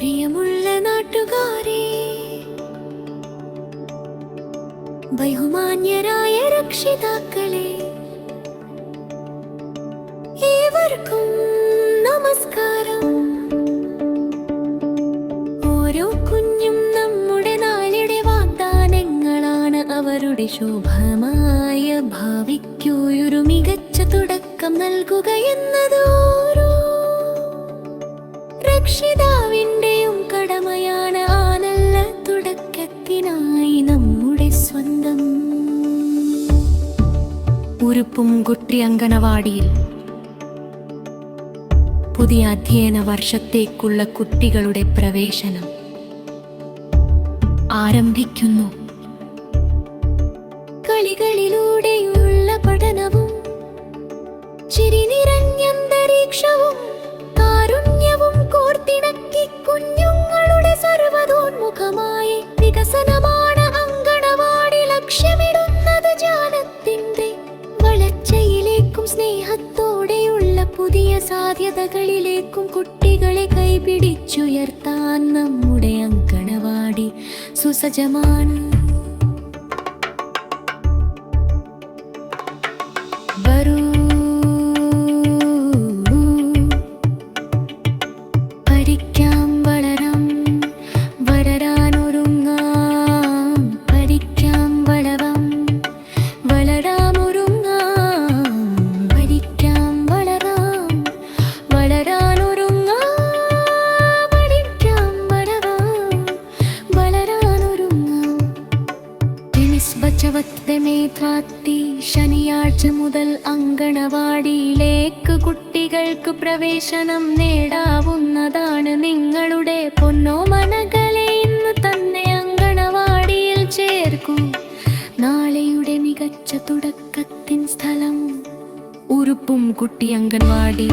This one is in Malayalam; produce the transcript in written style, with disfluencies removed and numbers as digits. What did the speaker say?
പ്രിയമുള്ള നാട്ടുകാരെ, ബഹുമാന്യരായ രക്ഷിതാക്കളെ, ഏവർക്കും നമസ്കാരം. ഓരോ കുഞ്ഞും നമ്മുടെ നാളിന്റെ വാഗ്ദാനങ്ങളാണ്. അവരുടെ ശോഭമായ ഭാവിക്കൊരു മികച്ച തുടക്കം നൽകുക എന്നത് ഓരോ രക്ഷിതാവിന്റെയും കടമയാണ്. ആ നല്ല തുടക്കത്തിനായി നമ്മുടെ സ്വന്തം ഉരുപ്പുംകുട്ടി അങ്കണവാടിയിൽ പുതിയ അധ്യയന വർഷത്തേക്കുള്ള കുട്ടികളുടെ പ്രവേശനം ആരംഭിക്കുന്നു. കളികളിലൂടെയുള്ള പഠനവും ചിരി നിറഞ്ഞ അന്തരീക്ഷവും കാരുണ്യവും കോർത്തിണക്കി കുഞ്ഞുങ്ങളുടെ സർവ്വതോന്മുഖമായ വികസനമാണ് അങ്കണവാടി ലക്ഷ്യമിടുന്നത്. ജ്ഞാനത്തിന്റെ വളർച്ചയിലേക്കും സ്നേഹത്തോടെയുള്ള പുതിയ സാധ്യതകളിലേക്കും കുട്ടികളെ കൈപിടിച്ചുയർത്താൻ നമ്മുടെ അങ്കണവാടി സുസജ്ജമാണ്. വരൂ, പഠിക്കാം, വളരാം, വളരാനൊരുങ്ങാം. പഠിക്കാം, വളരാം, വളരാനൊരുങ്ങാം. പഠിക്കാം, വളരാം, വളരാനൊരുങ്ങാം. പഠിക്കാം, വളരാം, വളരാനൊരുങ്ങാം. ടെനിസ് ബച്ചവത്തെ മേധാത്തി ശനിയാഴ്ച മുതൽ അങ്കണവാടിയിലേക്ക് കുട്ടികൾക്ക് പ്രവേശനം നേടാവുന്നതാണ്. നിങ്ങളുടെ പൊന്നോമനകളെ ഇന്ന് തന്നെ അങ്കണവാടിയിൽ ചേർക്കൂ. നാളെയുടെ മികച്ച തുടക്കത്തിൻ സ്ഥലം ഉരുപ്പുംകുട്ടി അങ്കണവാടി.